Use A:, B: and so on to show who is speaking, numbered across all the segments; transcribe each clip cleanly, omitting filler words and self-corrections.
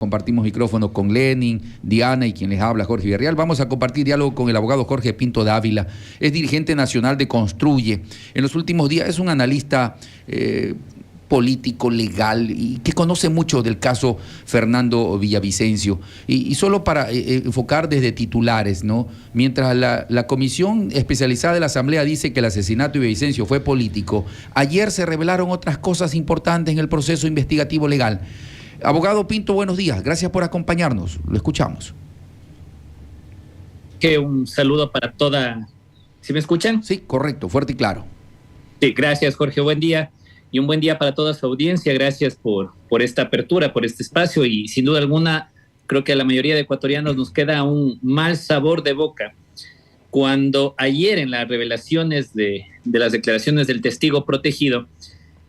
A: Compartimos micrófono con Lenin, Diana y quien les habla, Jorge Villarreal. Vamos a compartir diálogo con el abogado Jorge Pinto Dávila. Es dirigente nacional de Construye. En los últimos días es un analista político, legal, y que conoce mucho del caso Fernando Villavicencio. Y solo para enfocar desde titulares, ¿no? Mientras la comisión especializada de la Asamblea dice que el asesinato de Villavicencio fue político, ayer se revelaron otras cosas importantes en el proceso investigativo legal. Abogado Pinto, buenos días. Gracias por acompañarnos. Lo escuchamos.
B: Un saludo para toda... ¿Sí me escuchan?
A: Sí, correcto, fuerte y claro.
B: Sí, gracias, Jorge. Buen día. Y un buen día para toda su audiencia. Gracias por esta apertura, por este espacio. Y sin duda alguna, creo que a la mayoría de ecuatorianos nos queda un mal sabor de boca cuando ayer en las revelaciones de las declaraciones del testigo protegido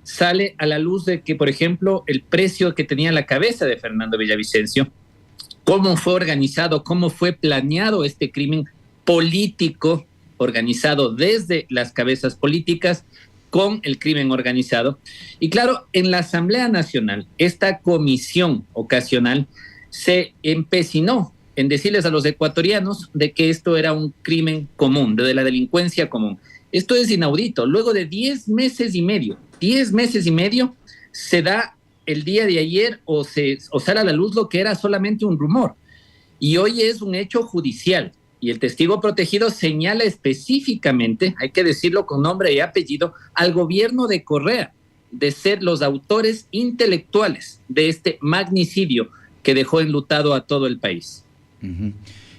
B: sale a la luz de que, por ejemplo, el precio que tenía la cabeza de Fernando Villavicencio, cómo fue organizado, cómo fue planeado este crimen político, organizado desde las cabezas políticas con el crimen organizado. Y claro, en la Asamblea Nacional, esta comisión ocasional se empecinó en decirles a los ecuatorianos de que esto era un crimen común, de la delincuencia común. Esto es inaudito. Luego de 10 meses y medio, se da el día de ayer o sale a la luz lo que era solamente un rumor. Y hoy es un hecho judicial. Y el testigo protegido señala específicamente, hay que decirlo con nombre y apellido, al gobierno de Correa de ser los autores intelectuales de este magnicidio que dejó enlutado a todo el país.
A: Uh-huh.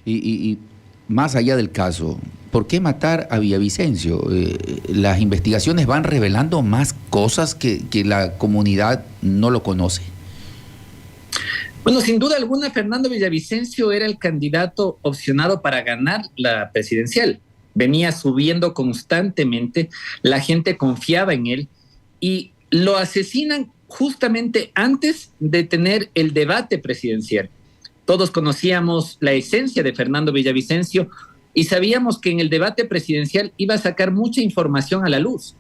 A: Y más allá del caso, ¿por qué matar a Villavicencio? Las investigaciones van revelando más cosas que la comunidad no lo conoce.
B: Bueno, sin duda alguna, Fernando Villavicencio era el candidato opcionado para ganar la presidencial. Venía subiendo constantemente, la gente confiaba en él y lo asesinan justamente antes de tener el debate presidencial. Todos conocíamos la esencia de Fernando Villavicencio y sabíamos que en el debate presidencial iba a sacar mucha información a la luz.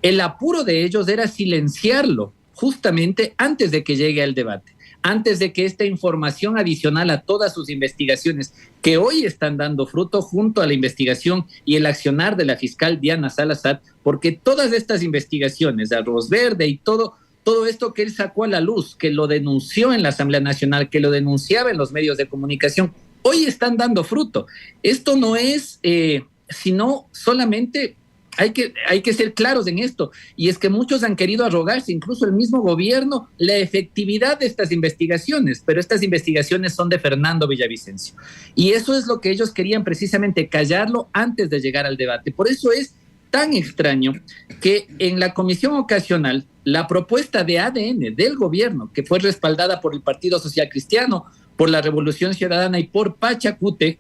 B: El apuro de ellos era silenciarlo justamente antes de que llegue al debate, antes de que esta información adicional a todas sus investigaciones que hoy están dando fruto junto a la investigación y el accionar de la fiscal Diana Salazar, porque todas estas investigaciones de Arroz Verde y todo esto que él sacó a la luz, que lo denunció en la Asamblea Nacional, que lo denunciaba en los medios de comunicación, hoy están dando fruto. Esto no es, sino solamente hay que ser claros en esto. Y es que muchos han querido arrogarse, incluso el mismo gobierno, la efectividad de estas investigaciones, pero estas investigaciones son de Fernando Villavicencio. Y eso es lo que ellos querían precisamente, callarlo antes de llegar al debate. Por eso es tan extraño que en la comisión ocasional, la propuesta de ADN del gobierno, que fue respaldada por el Partido Social Cristiano, por la Revolución Ciudadana y por Pachacuti,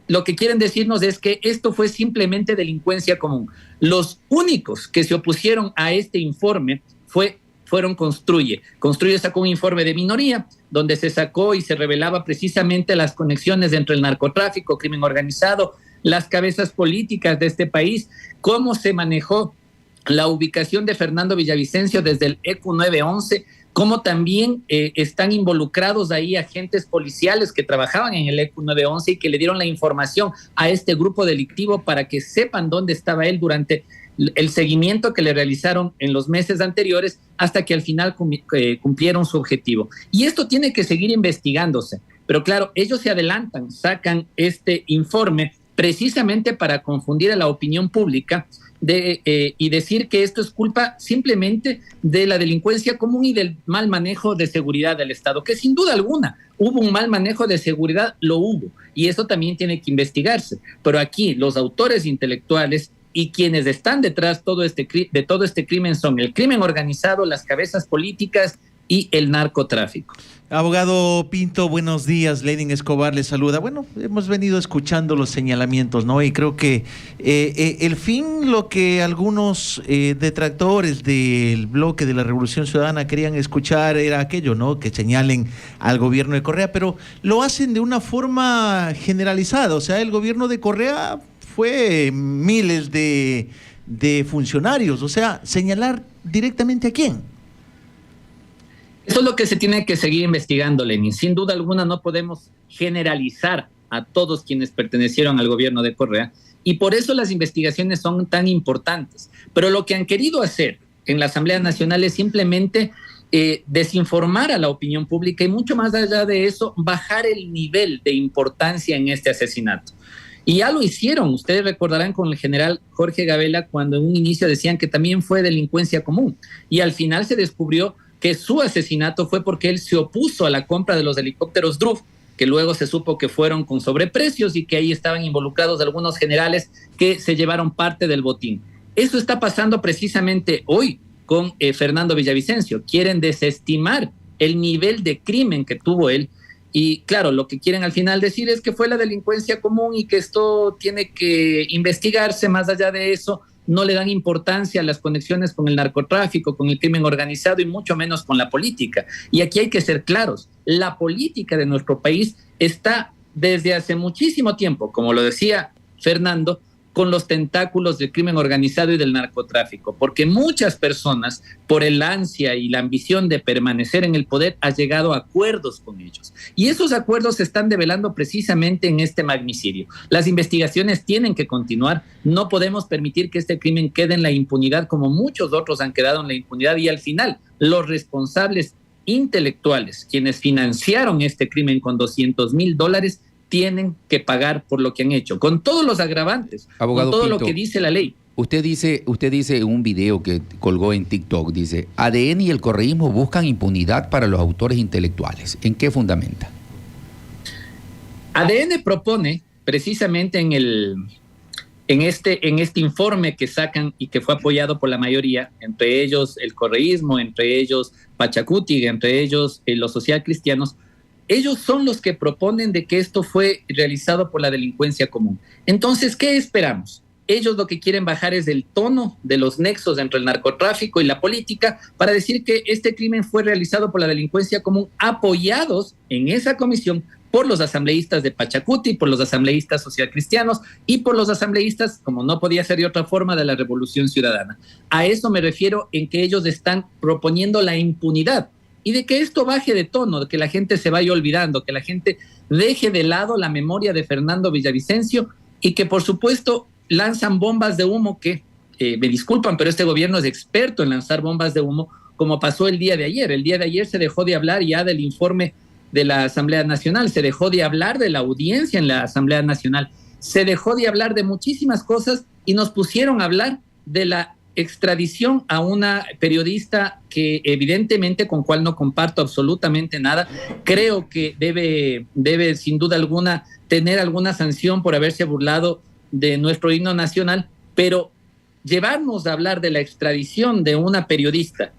B: lo que quieren decirnos es que esto fue simplemente delincuencia común. Los únicos que se opusieron a este informe fueron Construye. Construye sacó un informe de minoría donde se sacó y se revelaba precisamente las conexiones entre el narcotráfico, crimen organizado, las cabezas políticas de este país, cómo se manejó la ubicación de Fernando Villavicencio desde el ECU 911, cómo también están involucrados ahí agentes policiales que trabajaban en el ECU 911 y que le dieron la información a este grupo delictivo para que sepan dónde estaba él durante el seguimiento que le realizaron en los meses anteriores hasta que al final cumplieron su objetivo. Y esto tiene que seguir investigándose. Pero claro, ellos se adelantan, sacan este informe precisamente para confundir a la opinión pública y decir que esto es culpa simplemente de la delincuencia común y del mal manejo de seguridad del Estado, que sin duda alguna hubo un mal manejo de seguridad, lo hubo, y eso también tiene que investigarse. Pero aquí los autores intelectuales y quienes están detrás de todo este crimen son el crimen organizado, las cabezas políticas y el narcotráfico.
C: Abogado Pinto, buenos días. Lenin Escobar le saluda. Bueno, hemos venido escuchando los señalamientos, ¿no? Y creo que el fin, lo que algunos detractores del bloque de la Revolución Ciudadana querían escuchar era aquello, ¿no? Que señalen al gobierno de Correa, pero lo hacen de una forma generalizada. O sea, el gobierno de Correa fue miles de funcionarios. O sea, señalar directamente a quién.
B: Eso es lo que se tiene que seguir investigando, Lenin. Sin duda alguna no podemos generalizar a todos quienes pertenecieron al gobierno de Correa, y por eso las investigaciones son tan importantes. Pero lo que han querido hacer en la Asamblea Nacional es simplemente desinformar a la opinión pública y, mucho más allá de eso, bajar el nivel de importancia en este asesinato. Y ya lo hicieron, ustedes recordarán, con el general Jorge Gabela, cuando en un inicio decían que también fue delincuencia común, y al final se descubrió que su asesinato fue porque él se opuso a la compra de los helicópteros Druf, que luego se supo que fueron con sobreprecios y que ahí estaban involucrados algunos generales que se llevaron parte del botín. Eso está pasando precisamente hoy con Fernando Villavicencio. Quieren desestimar el nivel de crimen que tuvo él. Y claro, lo que quieren al final decir es que fue la delincuencia común y que esto tiene que investigarse. Más allá de eso, no le dan importancia a las conexiones con el narcotráfico, con el crimen organizado y mucho menos con la política. Y aquí hay que ser claros, la política de nuestro país está desde hace muchísimo tiempo, como lo decía Fernando, con los tentáculos del crimen organizado y del narcotráfico, porque muchas personas, por el ansia y la ambición de permanecer en el poder, han llegado a acuerdos con ellos. Y esos acuerdos se están develando precisamente en este magnicidio. Las investigaciones tienen que continuar. No podemos permitir que este crimen quede en la impunidad, como muchos otros han quedado en la impunidad, y al final los responsables intelectuales, quienes financiaron este crimen con $200,000, tienen que pagar por lo que han hecho, con todos los agravantes,
A: Abogado
B: con todo
A: Pinto,
B: lo que dice la ley.
A: Usted dice en un video que colgó en TikTok, dice, ADN y el correísmo buscan impunidad para los autores intelectuales. ¿En qué fundamenta?
B: ADN propone precisamente en este informe que sacan y que fue apoyado por la mayoría, entre ellos el correísmo, entre ellos Pachacuti, entre ellos los socialcristianos. Ellos son los que proponen de que esto fue realizado por la delincuencia común. Entonces, ¿qué esperamos? Ellos lo que quieren bajar es el tono de los nexos entre el narcotráfico y la política para decir que este crimen fue realizado por la delincuencia común, apoyados en esa comisión por los asambleístas de Pachacuti, por los asambleístas socialcristianos y por los asambleístas, como no podía ser de otra forma, de la Revolución Ciudadana. A eso me refiero, en que ellos están proponiendo la impunidad y de que esto baje de tono, de que la gente se vaya olvidando, que la gente deje de lado la memoria de Fernando Villavicencio y que, por supuesto, lanzan bombas de humo que, me disculpan, pero este gobierno es experto en lanzar bombas de humo, como pasó el día de ayer. El día de ayer se dejó de hablar ya del informe de la Asamblea Nacional, se dejó de hablar de la audiencia en la Asamblea Nacional, se dejó de hablar de muchísimas cosas y nos pusieron a hablar de la extradición a una periodista que evidentemente, con cual no comparto absolutamente nada. Creo que debe sin duda alguna tener alguna sanción por haberse burlado de nuestro himno nacional, pero llevarnos a hablar de la extradición de una periodista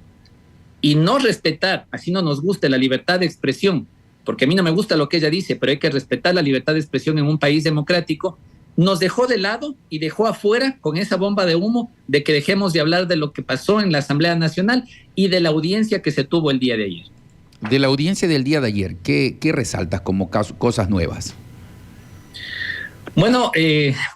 B: y no respetar, así no nos guste, la libertad de expresión, porque a mí no me gusta lo que ella dice, pero hay que respetar la libertad de expresión en un país democrático, nos dejó de lado y dejó afuera con esa bomba de humo de que dejemos de hablar de lo que pasó en la Asamblea Nacional y de la audiencia que se tuvo el día de ayer.
A: De la audiencia del día de ayer, ¿qué resaltas como cosas nuevas?
B: Bueno,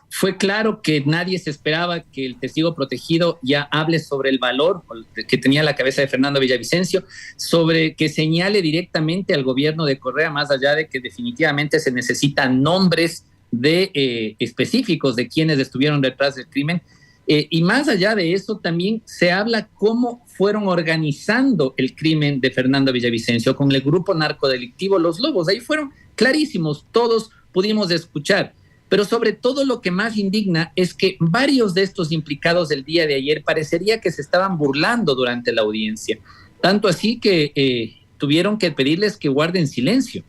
B: fue claro que nadie se esperaba que el testigo protegido ya hable sobre el valor que tenía la cabeza de Fernando Villavicencio, sobre que señale directamente al gobierno de Correa, más allá de que definitivamente se necesitan nombres de específicos de quienes estuvieron detrás del crimen, y más allá de eso también se habla cómo fueron organizando el crimen de Fernando Villavicencio con el grupo narcodelictivo Los Lobos. Ahí fueron clarísimos, todos pudimos escuchar, pero sobre todo lo que más indigna es que varios de estos implicados del día de ayer parecería que se estaban burlando durante la audiencia, tanto así que tuvieron que pedirles que guarden silencio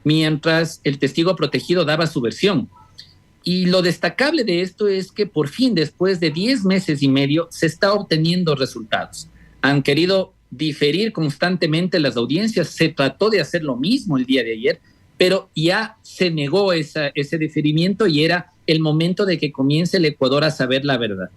B: mientras el testigo protegido daba su versión. Y lo destacable de esto es que por fin, después de 10 meses y medio, se está obteniendo resultados. Han querido diferir constantemente las audiencias, se trató de hacer lo mismo el día de ayer, pero ya se negó ese diferimiento y era el momento de que comience el Ecuador a saber la verdad.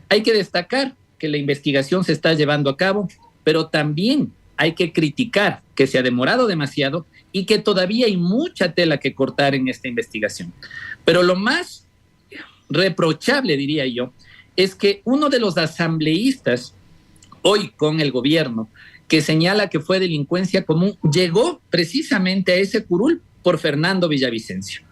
B: Hay que destacar que la investigación se está llevando a cabo, pero también hay que criticar que se ha demorado demasiado y que todavía hay mucha tela que cortar en esta investigación. Pero lo más reprochable, diría yo, es que uno de los asambleístas hoy con el gobierno, que señala que fue delincuencia común, llegó precisamente a ese curul por Fernando Villavicencio.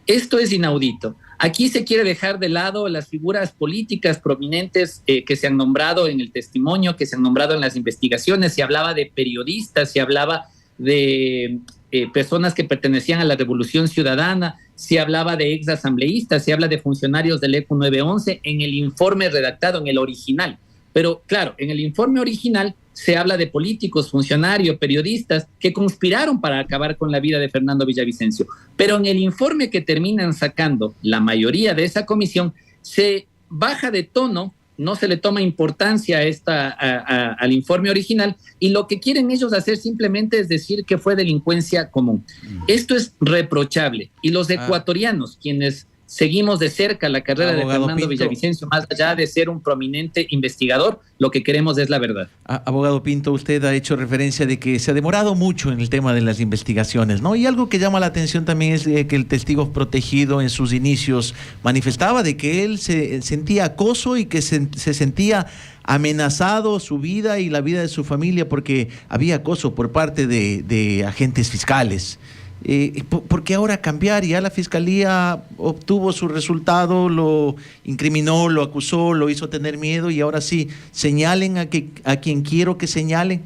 B: Esto es inaudito. Aquí se quiere dejar de lado las figuras políticas prominentes que se han nombrado en el testimonio, que se han nombrado en las investigaciones. Se hablaba de periodistas, se hablaba de personas que pertenecían a la Revolución Ciudadana, se hablaba de exasambleístas, se habla de funcionarios del ECU 911 en el informe redactado, en el original. Pero claro, en el informe original se habla de políticos, funcionarios, periodistas que conspiraron para acabar con la vida de Fernando Villavicencio. Pero en el informe que terminan sacando la mayoría de esa comisión, se baja de tono, no se le toma importancia al informe original, y lo que quieren ellos hacer simplemente es decir que fue delincuencia común. Esto es reprochable. Y los ecuatorianos, quienes seguimos de cerca la carrera de Fernando Pinto Villavicencio, más allá de ser un prominente investigador, lo que queremos es la verdad.
C: Abogado Pinto, usted ha hecho referencia de que se ha demorado mucho en el tema de las investigaciones, ¿no? Y algo que llama la atención también es que el testigo protegido en sus inicios manifestaba de que él se sentía acoso y que se sentía amenazado su vida y la vida de su familia porque había acoso por parte de agentes fiscales. ¿Por qué ahora cambiar? Ya la fiscalía obtuvo su resultado, lo incriminó, lo acusó, lo hizo tener miedo y ahora sí, señalen a quien quiero que señalen.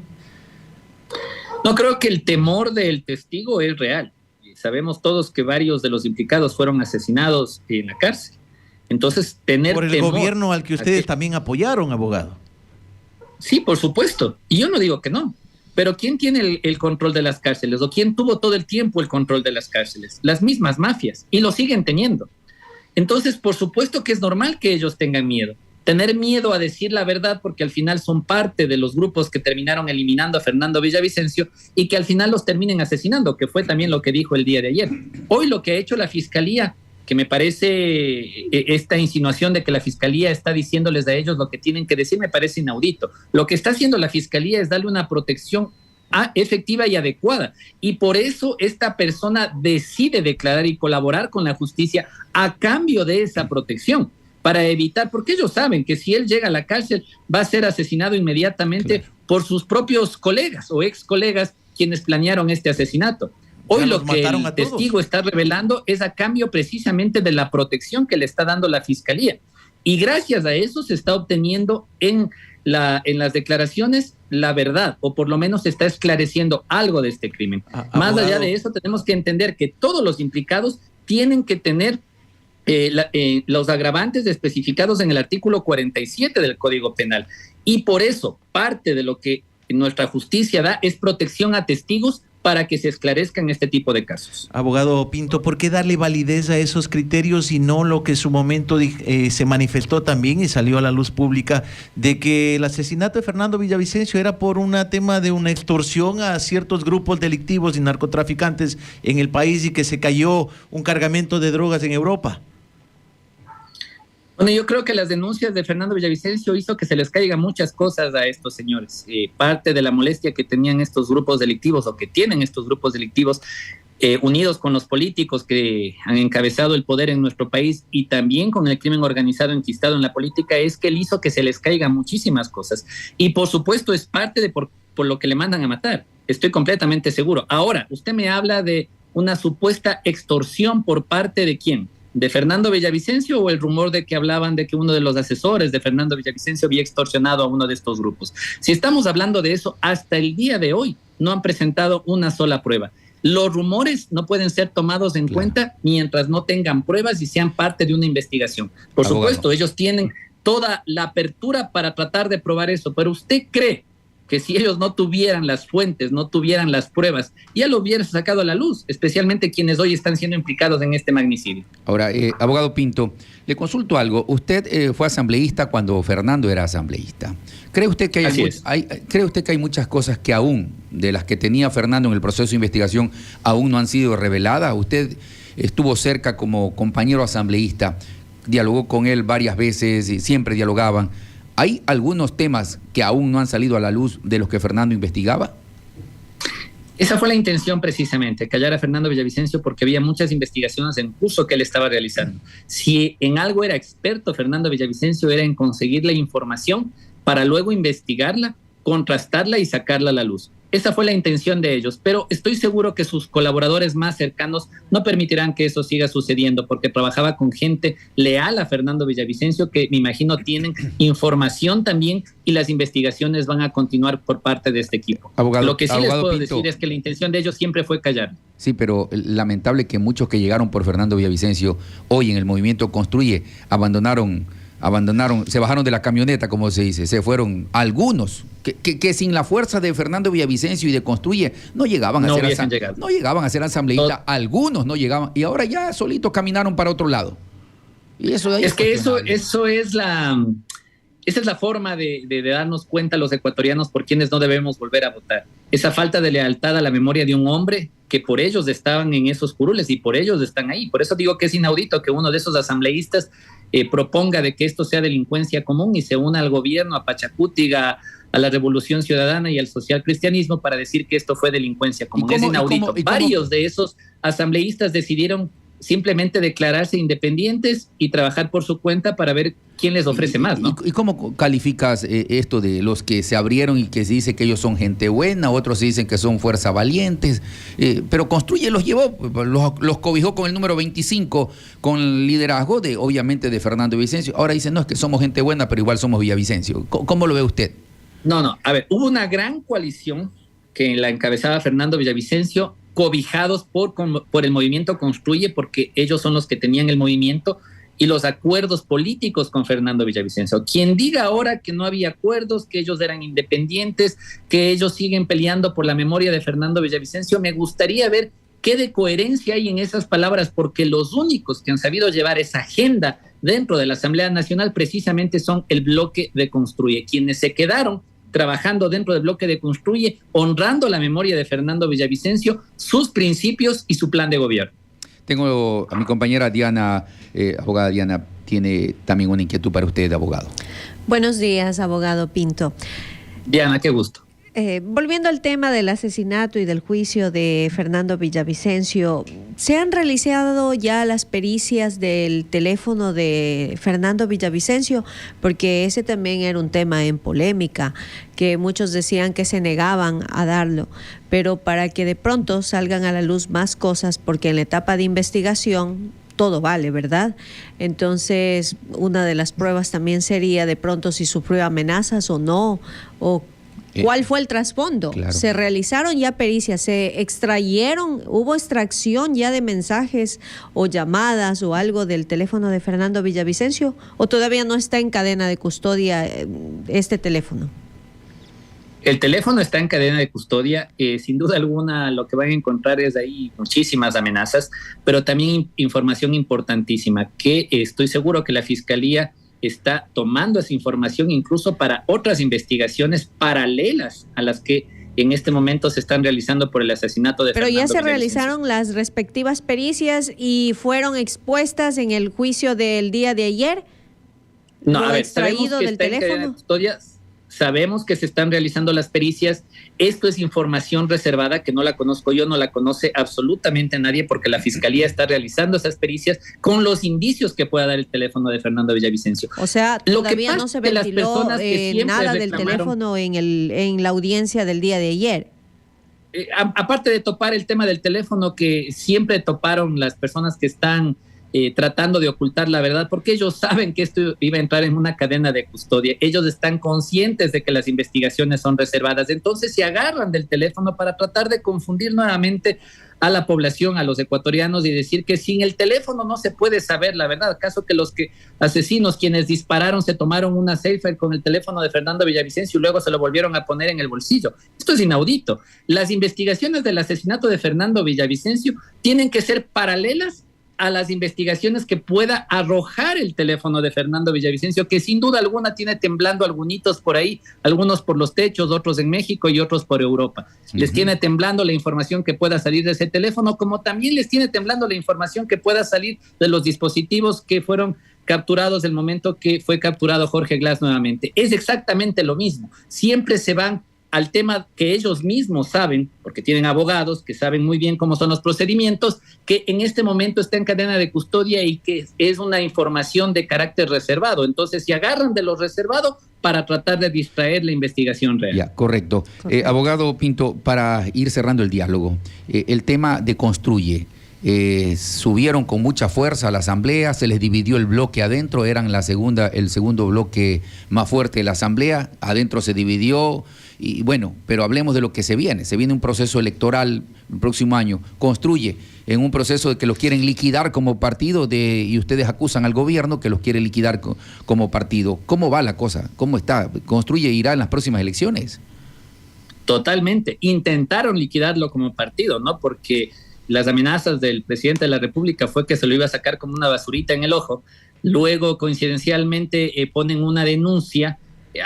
B: No, creo que el temor del testigo es real. Sabemos todos que varios de los implicados fueron asesinados en la cárcel. Entonces, tener
C: por el
B: temor
C: gobierno al que ustedes también apoyaron, abogado.
B: Sí, por supuesto. Y yo no digo que no. Pero ¿quién tiene el control de las cárceles? ¿O quién tuvo todo el tiempo el control de las cárceles? Las mismas mafias, y lo siguen teniendo. Entonces, por supuesto que es normal que ellos tengan miedo. Tener miedo a decir la verdad, porque al final son parte de los grupos que terminaron eliminando a Fernando Villavicencio y que al final los terminen asesinando, que fue también lo que dijo el día de ayer. Hoy lo que ha hecho la Fiscalía, que me parece esta insinuación de que la Fiscalía está diciéndoles a ellos lo que tienen que decir, me parece inaudito. Lo que está haciendo la Fiscalía es darle una protección efectiva y adecuada. Y por eso esta persona decide declarar y colaborar con la justicia a cambio de esa protección, para evitar, porque ellos saben que si él llega a la cárcel va a ser asesinado inmediatamente por sus propios colegas o ex colegas quienes planearon este asesinato. Hoy lo que el testigo está revelando es a cambio precisamente de la protección que le está dando la Fiscalía. Y gracias a eso se está obteniendo en las declaraciones la verdad, o por lo menos se está esclareciendo algo de este crimen. Más allá de eso, tenemos que entender que todos los implicados tienen que tener los agravantes especificados en el artículo 47 del Código Penal. Y por eso, parte de lo que nuestra justicia da es protección a testigos para que se esclarezcan este tipo de casos.
C: Abogado Pinto, ¿por qué darle validez a esos criterios y no lo que en su momento se manifestó también y salió a la luz pública de que el asesinato de Fernando Villavicencio era por un tema de una extorsión a ciertos grupos delictivos y narcotraficantes en el país y que se cayó un cargamento de drogas en Europa?
B: Bueno, yo creo que las denuncias de Fernando Villavicencio hizo que se les caigan muchas cosas a estos señores. Parte de la molestia que tenían estos grupos delictivos o que tienen estos grupos delictivos unidos con los políticos que han encabezado el poder en nuestro país y también con el crimen organizado enquistado en la política es que él hizo que se les caigan muchísimas cosas. Y por supuesto es parte de por lo que le mandan a matar. Estoy completamente seguro. Ahora, usted me habla de una supuesta extorsión por parte de ¿quién? ¿De Fernando Villavicencio o el rumor de que hablaban de que uno de los asesores de Fernando Villavicencio había extorsionado a uno de estos grupos? Si estamos hablando de eso, hasta el día de hoy no han presentado una sola prueba. Los rumores no pueden ser tomados en cuenta mientras no tengan pruebas y sean parte de una investigación. Por supuesto, ellos tienen toda la apertura para tratar de probar eso, pero ¿usted cree que si ellos no tuvieran las fuentes, no tuvieran las pruebas, ya lo hubieran sacado a la luz, especialmente quienes hoy están siendo implicados en este magnicidio?
A: Ahora, abogado Pinto, le consulto algo. Usted fue asambleísta cuando Fernando era asambleísta. ¿Cree usted que hay muchas cosas que aún, de las que tenía Fernando en el proceso de investigación, aún no han sido reveladas? Usted estuvo cerca como compañero asambleísta, dialogó con él varias veces y siempre dialogaban. ¿Hay algunos temas que aún no han salido a la luz de los que Fernando investigaba?
B: Esa fue la intención precisamente, callar a Fernando Villavicencio porque había muchas investigaciones en curso que él estaba realizando. Si en algo era experto Fernando Villavicencio era en conseguir la información para luego investigarla contrastarla y sacarla a la luz. Esa fue la intención de ellos, pero estoy seguro que sus colaboradores más cercanos no permitirán que eso siga sucediendo, porque trabajaba con gente leal a Fernando Villavicencio, que me imagino tienen información también, y las investigaciones van a continuar por parte de este equipo. Lo que sí les puedo decir es que la intención de ellos siempre fue callar.
A: Sí, pero lamentable que muchos que llegaron por Fernando Villavicencio hoy en el movimiento Construye abandonaron, se bajaron de la camioneta, como se dice, se fueron algunos que sin la fuerza de Fernando Villavicencio y de Construye no llegaban a ser asambleístas, algunos no llegaban, y ahora ya solitos caminaron para otro lado. Y eso de ahí
B: es que esa es la forma de darnos cuenta los ecuatorianos por quienes no debemos volver a votar. Esa falta de lealtad a la memoria de un hombre que por ellos estaban en esos curules y por ellos están ahí. Por eso digo que es inaudito que uno de esos asambleístas proponga de que esto sea delincuencia común y se una al gobierno, a Pachacútiga, a la Revolución Ciudadana y al socialcristianismo para decir que esto fue delincuencia común. Es inaudito. Varios de esos asambleístas decidieron simplemente declararse independientes y trabajar por su cuenta para ver quién les ofrece más, ¿no?
A: ¿Y cómo calificas esto de los que se abrieron y que se dice que ellos son gente buena, otros dicen que son fuerza valientes, pero Construye los llevó, los cobijó con el número 25, con el liderazgo obviamente de Fernando Villavicencio? Ahora dicen, no, es que somos gente buena, pero igual somos Villavicencio. ¿Cómo lo ve usted?
B: No, a ver, hubo una gran coalición que la encabezaba Fernando Villavicencio, cobijados por el movimiento Construye, porque ellos son los que tenían el movimiento y los acuerdos políticos con Fernando Villavicencio. Quien diga ahora que no había acuerdos, que ellos eran independientes, que ellos siguen peleando por la memoria de Fernando Villavicencio, me gustaría ver qué de coherencia hay en esas palabras, porque los únicos que han sabido llevar esa agenda dentro de la Asamblea Nacional precisamente son el bloque de Construye, quienes se quedaron trabajando dentro del bloque de Construye, honrando la memoria de Fernando Villavicencio, sus principios y su plan de gobierno.
A: Tengo a mi compañera Diana, abogada Diana, tiene también una inquietud para usted, abogado.
D: Buenos días, abogado Pinto.
B: Diana, qué gusto.
D: Volviendo al tema del asesinato y del juicio de Fernando Villavicencio, ¿se han realizado ya las pericias del teléfono de Fernando Villavicencio? Porque ese también era un tema en polémica, que muchos decían que se negaban a darlo, pero para que de pronto salgan a la luz más cosas, porque en la etapa de investigación todo vale, ¿verdad? Entonces, una de las pruebas también sería de pronto si sufrió amenazas o no, o ¿cuál fue el trasfondo?
A: Claro.
D: ¿Se realizaron ya pericias? ¿Se extrayeron? ¿Hubo extracción ya de mensajes o llamadas o algo del teléfono de Fernando Villavicencio? ¿O todavía no está en cadena de custodia este teléfono?
B: El teléfono está en cadena de custodia. Sin duda alguna, lo que van a encontrar es ahí muchísimas amenazas, pero también información importantísima que estoy seguro que la Fiscalía está tomando esa información incluso para otras investigaciones paralelas a las que en este momento se están realizando por el asesinato de Fernando Villavicencio.
D: Pero ya se realizaron las respectivas pericias y fueron expuestas en el juicio del día de ayer.
B: No, a ver, extraído del teléfono. Sabemos que se están realizando las pericias. Esto es información reservada que no la conozco yo, no la conoce absolutamente nadie, porque la Fiscalía está realizando esas pericias con los indicios que pueda dar el teléfono de Fernando Villavicencio.
D: O sea, todavía no se ventiló nada del teléfono en la audiencia del día de ayer.
B: Aparte de topar el tema del teléfono, que siempre toparon las personas que están tratando de ocultar la verdad, porque ellos saben que esto iba a entrar en una cadena de custodia. Ellos están conscientes de que las investigaciones son reservadas, entonces se agarran del teléfono para tratar de confundir nuevamente a la población, a los ecuatorianos, y decir que sin el teléfono no se puede saber la verdad. ¿Acaso que los asesinos quienes dispararon se tomaron una selfie con el teléfono de Fernando Villavicencio y luego se lo volvieron a poner en el bolsillo? Esto es inaudito. Las investigaciones del asesinato de Fernando Villavicencio tienen que ser paralelas a las investigaciones que pueda arrojar el teléfono de Fernando Villavicencio, que sin duda alguna tiene temblando algunitos por ahí, algunos por los techos, otros en México y otros por Europa. Les tiene temblando la información que pueda salir de ese teléfono, como también les tiene temblando la información que pueda salir de los dispositivos que fueron capturados del momento que fue capturado Jorge Glass nuevamente. Es exactamente lo mismo. Siempre se van al tema que ellos mismos saben, porque tienen abogados que saben muy bien cómo son los procedimientos, que en este momento está en cadena de custodia y que es una información de carácter reservado. Entonces, se agarran de lo reservado para tratar de distraer la investigación real.
A: Ya, correcto. Abogado Pinto, para ir cerrando el diálogo, el tema de Construye. Subieron con mucha fuerza a la asamblea, se les dividió el bloque adentro, eran el segundo bloque más fuerte de la asamblea, adentro se dividió y bueno, pero hablemos de lo que se viene un proceso electoral el próximo año, Construye en un proceso de que los quieren liquidar como partido y ustedes acusan al gobierno que los quiere liquidar como partido. ¿Cómo va la cosa? ¿Cómo está? ¿Construye irá en las próximas elecciones?
B: Totalmente, intentaron liquidarlo como partido, ¿no? Porque las amenazas del presidente de la República fue que se lo iba a sacar como una basurita en el ojo. Luego, coincidencialmente, ponen una denuncia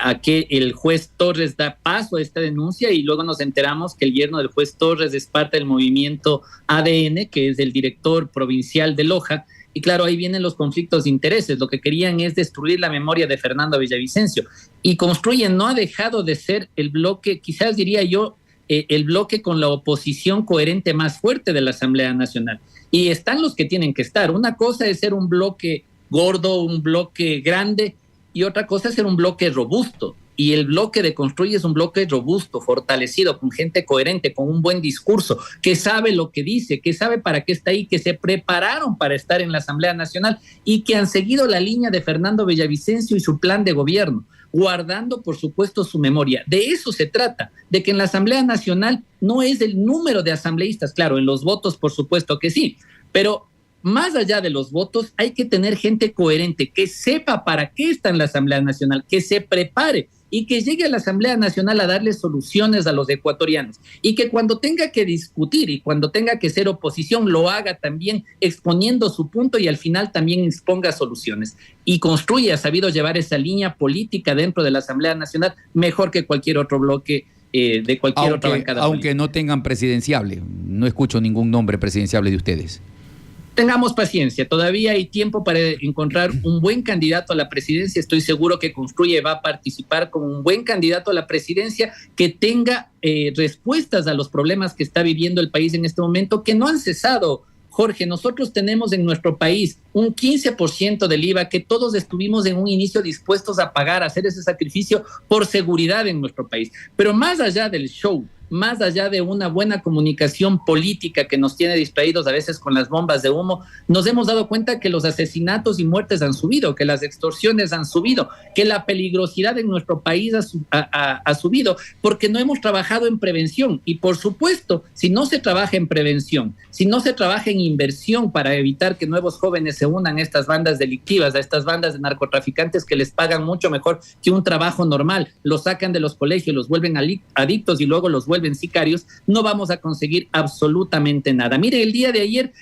B: a que el juez Torres da paso a esta denuncia y luego nos enteramos que el yerno del juez Torres es parte del movimiento ADN, que es el director provincial de Loja. Y claro, ahí vienen los conflictos de intereses. Lo que querían es destruir la memoria de Fernando Villavicencio. Y Construye no ha dejado de ser el bloque, quizás diría yo, el bloque con la oposición coherente más fuerte de la Asamblea Nacional. Y están los que tienen que estar. Una cosa es ser un bloque gordo, un bloque grande, y otra cosa es ser un bloque robusto. Y el bloque de Construye es un bloque robusto, fortalecido, con gente coherente, con un buen discurso, que sabe lo que dice, que sabe para qué está ahí, que se prepararon para estar en la Asamblea Nacional y que han seguido la línea de Fernando Villavicencio y su plan de gobierno, guardando, por supuesto, su memoria. De eso se trata, de que en la Asamblea Nacional no es el número de asambleístas, claro, en los votos, por supuesto que sí, pero más allá de los votos, hay que tener gente coherente, que sepa para qué está en la Asamblea Nacional, que se prepare y que llegue a la Asamblea Nacional a darle soluciones a los ecuatorianos y que cuando tenga que discutir y cuando tenga que ser oposición lo haga también exponiendo su punto y al final también exponga soluciones. Y Construye ha sabido llevar esa línea política dentro de la Asamblea Nacional mejor que cualquier otro bloque de cualquier otra bancada
A: aunque
B: política.
A: No tengan presidenciable, no escucho ningún nombre presidenciable de ustedes.
B: Tengamos paciencia, todavía hay tiempo para encontrar un buen candidato a la presidencia. Estoy seguro que Construye va a participar como un buen candidato a la presidencia que tenga respuestas a los problemas que está viviendo el país en este momento, que no han cesado. Jorge, nosotros tenemos en nuestro país un 15% del IVA que todos estuvimos en un inicio dispuestos a pagar, a hacer ese sacrificio por seguridad en nuestro país. Pero más allá del show, más allá de una buena comunicación política que nos tiene distraídos a veces con las bombas de humo, nos hemos dado cuenta que los asesinatos y muertes han subido, que las extorsiones han subido, que la peligrosidad en nuestro país ha subido, porque no hemos trabajado en prevención. Y por supuesto, si no se trabaja en prevención, si no se trabaja en inversión para evitar que nuevos jóvenes se unan a estas bandas delictivas, a estas bandas de narcotraficantes que les pagan mucho mejor que un trabajo normal, los sacan de los colegios, los vuelven adictos y luego los vuelven sicarios, no vamos a conseguir absolutamente nada. Mire, el día de ayer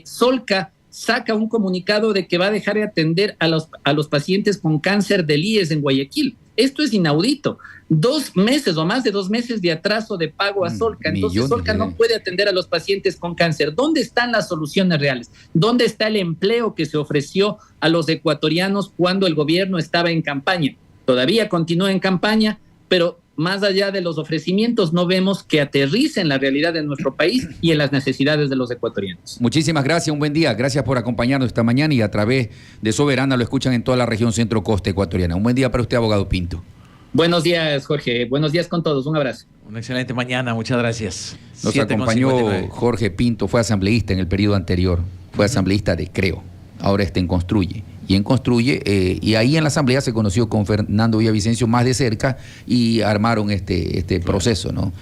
B: Solca saca un comunicado de que va a dejar de atender a los pacientes con cáncer del IES en Guayaquil. Esto es inaudito. 2 meses o más de 2 meses de atraso de pago a Solca. Entonces Solca no puede atender a los pacientes con cáncer. ¿Dónde están las soluciones reales? ¿Dónde está el empleo que se ofreció a los ecuatorianos cuando el gobierno estaba en campaña? Todavía continúa en campaña, pero más allá de los ofrecimientos, no vemos que aterrice en la realidad de nuestro país y en las necesidades de los ecuatorianos.
A: Muchísimas gracias, un buen día. Gracias por acompañarnos esta mañana y a través de Soberana lo escuchan en toda la región centro-costa ecuatoriana. Un buen día para usted, abogado Pinto.
B: Buenos días, Jorge. Buenos días con todos. Un abrazo.
C: Una excelente mañana. Muchas gracias.
A: Nos acompañó Jorge Pinto, fue asambleísta en el periodo anterior. Fue asambleísta de Creo. Ahora está en Construye. Y en Construye, y ahí en la asamblea se conoció con Fernando Villavicencio más de cerca y armaron este proceso, ¿no?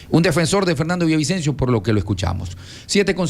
A: Un defensor de Fernando Villavicencio por lo que lo escuchamos. 7:50.